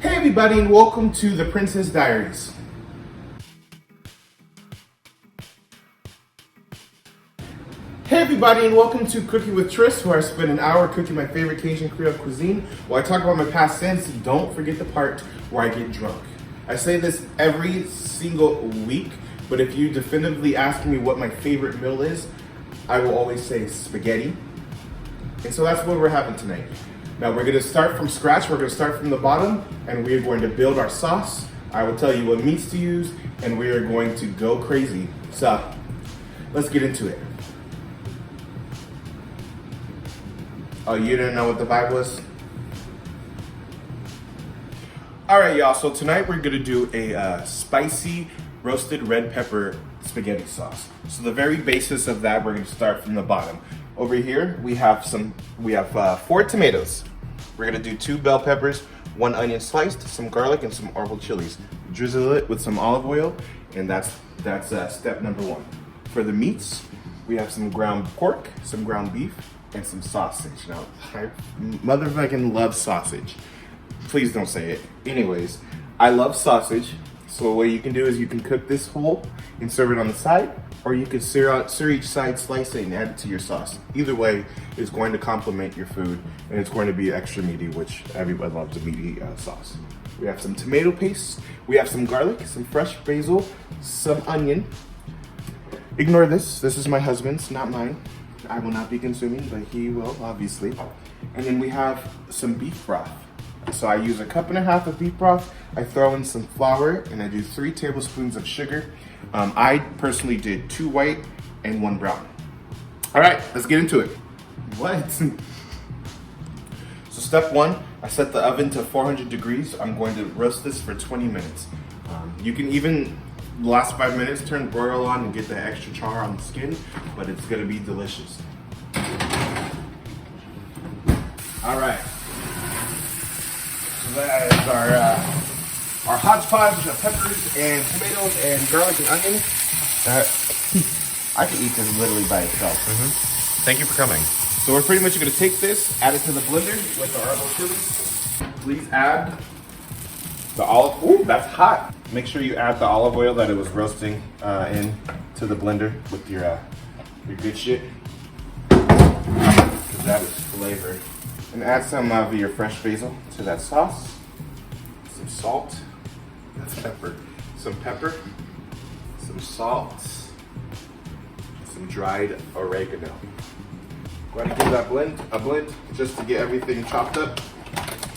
Hey everybody, and welcome to the Princess Diaries. Hey everybody, and welcome to Cooking with Tris, where I spend an hour cooking my favorite Cajun Creole cuisine. While I talk about my past sins, don't forget the part where I get drunk. I say this every single week, but if you definitively ask me what my favorite meal is, I will always say spaghetti. And so that's what we're having tonight. Now we're gonna start from scratch, we're gonna start from the bottom, and we are going to build our sauce. I will tell you what meats to use, and we are going to go crazy. So, let's get into it. Oh, you didn't know what the vibe was? All right, y'all, so tonight we're gonna do a spicy roasted red pepper spaghetti sauce. So the very basis of that, we're gonna start from the bottom. Over here, we have 4 tomatoes. We're gonna do 2 bell peppers, 1 onion sliced, some garlic, and some arbol chilies. Drizzle it with some olive oil, and that's step number 1. For the meats, we have some ground pork, some ground beef, and some sausage. Now, I motherfucking love sausage. Please don't say it. Anyways, I love sausage. So what you can do is you can cook this whole and serve it on the side, or you can sear each side, slice it, and add it to your sauce. Either way is going to complement your food, and it's going to be extra meaty, which everybody loves a meaty sauce. We have some tomato paste, we have some garlic, some fresh basil, some onion. Ignore this is my husband's, not mine. I will not be consuming, but he will, obviously. And then we have some beef broth. So I use 1.5 cups of beef broth. I throw in some flour, and I do 3 tablespoons of sugar. I personally did 2 white and 1 brown. All right, let's get into it. What? So step 1, I set the oven to 400 degrees. I'm going to roast this for 20 minutes. You can even, the last 5 minutes, turn broil on and get the extra char on the skin, but it's gonna be delicious. All right. So that is our hodgepodge of peppers and tomatoes and garlic and onion. I could eat this literally by itself. Thank you for coming. So we're pretty much gonna take this, add it to the blender with our arbol chilies. Please add the olive. Ooh, that's hot. Make sure you add the olive oil that it was roasting in to the blender with your good shit, because that is flavor. And add some of your fresh basil to that sauce. Some salt. That's pepper. Some pepper. Some salt. Some dried oregano. Go ahead and give that a blend just to get everything chopped up.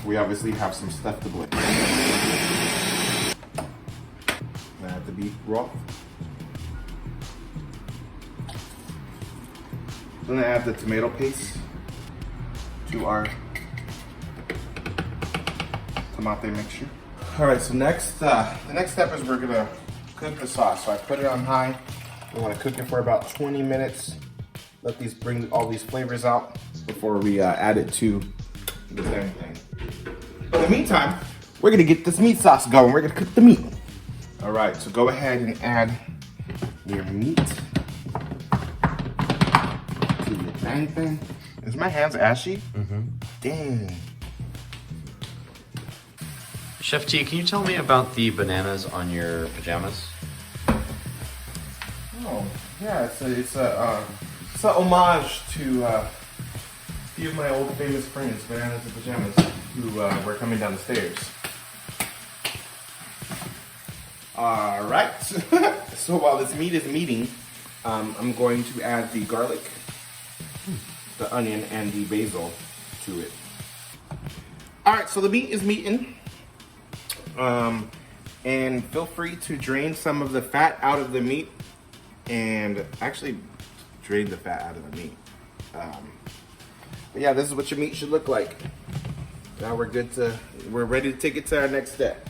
We obviously have some stuff to blend. Add the beef broth. Then I add the tomato paste to our tomate mixture. All right, so the next step is we're gonna cook the sauce. So I put it on high. We wanna cook it for about 20 minutes. Let these bring all these flavors out before we add it to the same thing. In the meantime, we're gonna get this meat sauce going. We're gonna cook the meat. All right, so go ahead and add your meat to your bang thing. Is my hands ashy? Dang. Chef T, can you tell me about the bananas on your pajamas? Oh, yeah, it's a homage to a few of my old famous friends, Bananas and Pajamas, who were coming down the stairs. All right, so while this meat is meating, I'm going to add the garlic, the onion, and the basil to it. All right, so the meat is meating. And feel free to drain some of the fat out of the meat, and actually drain the fat out of the meat. But yeah, this is what your meat should look like. Now we're ready to take it to our next step.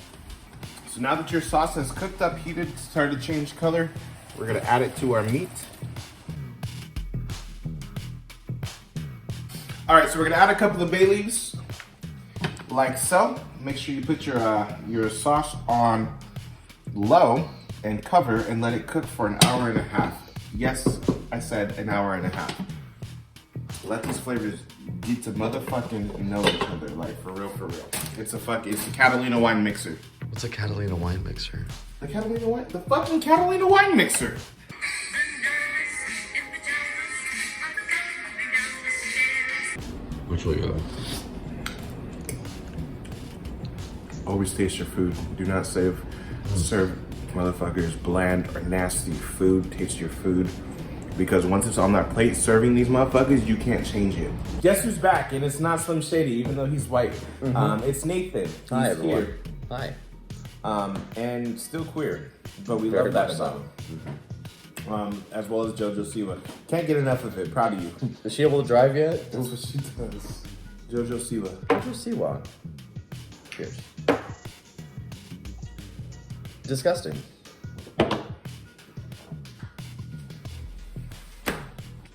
So now that your sauce has cooked up, heated, started to change color, we're gonna add it to our meat. All right, so we're gonna add a couple of bay leaves, like so. Make sure you put your sauce on low and cover and let it cook for an hour and a half. Yes, I said an hour and a half. Let these flavors get to motherfucking know each other, like for real, for real. It's a Catalina wine mixer. What's a Catalina wine mixer? The fucking Catalina wine mixer. Which way go? Always taste your food. Do not serve motherfuckers bland or nasty food. Taste your food. Because once it's on that plate serving these motherfuckers, you can't change it. Guess who's back? And it's not Slim Shady, even though he's white. It's Nathan. He's Hi, everyone. here. Hi. And still queer. But we Very love that much so. song. As well as JoJo Siwa. Can't get enough of it. Proud of you. Is she able to drive yet? That's what she does. JoJo Siwa. JoJo Siwa. Cheers. Disgusting.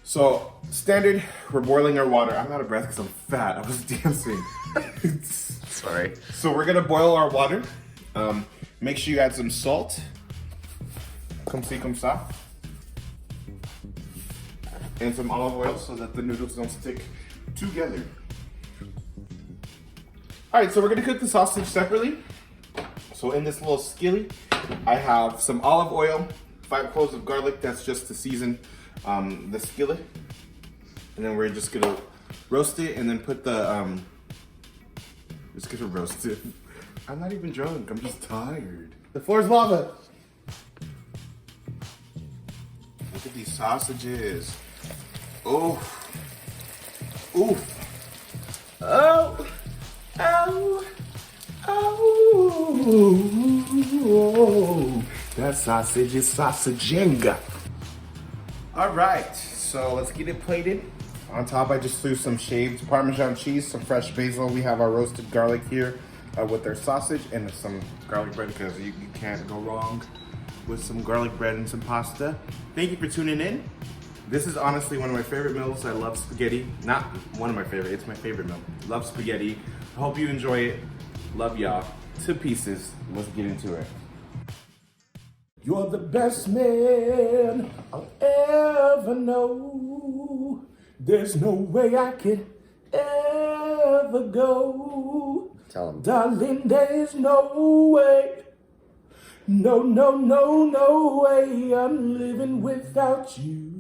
So, standard, we're boiling our water. I'm out of breath because I'm fat. I was dancing. Sorry. So we're gonna boil our water. Make sure you add some salt. Comme ci, comme ça. And some olive oil so that the noodles don't stick together. All right, so we're gonna cook the sausage separately. So in this little skillet, I have some olive oil, 5 cloves of garlic, that's just to season the skillet. And then we're just gonna roast it and then put the, just gonna roast it. I'm not even drunk, I'm just tired. The floor's lava. Look at these sausages. Oh. Ooh. Oh. Oh. Oh. That sausage is sausaginga. All right, so let's get it plated. On top, I just threw some shaved Parmesan cheese, some fresh basil. We have our roasted garlic here with our sausage and some garlic bread because you can't go wrong with some garlic bread and some pasta. Thank you for tuning in. This is honestly one of my favorite meals. I love spaghetti. Not one of my favorite, it's my favorite meal. Love spaghetti. I hope you enjoy it. Love y'all to pieces. Let's get into it. You're the best man I'll ever know. There's no way I could ever go. Tell him. Darling, there's no way. No, no, no, no way I'm living without you.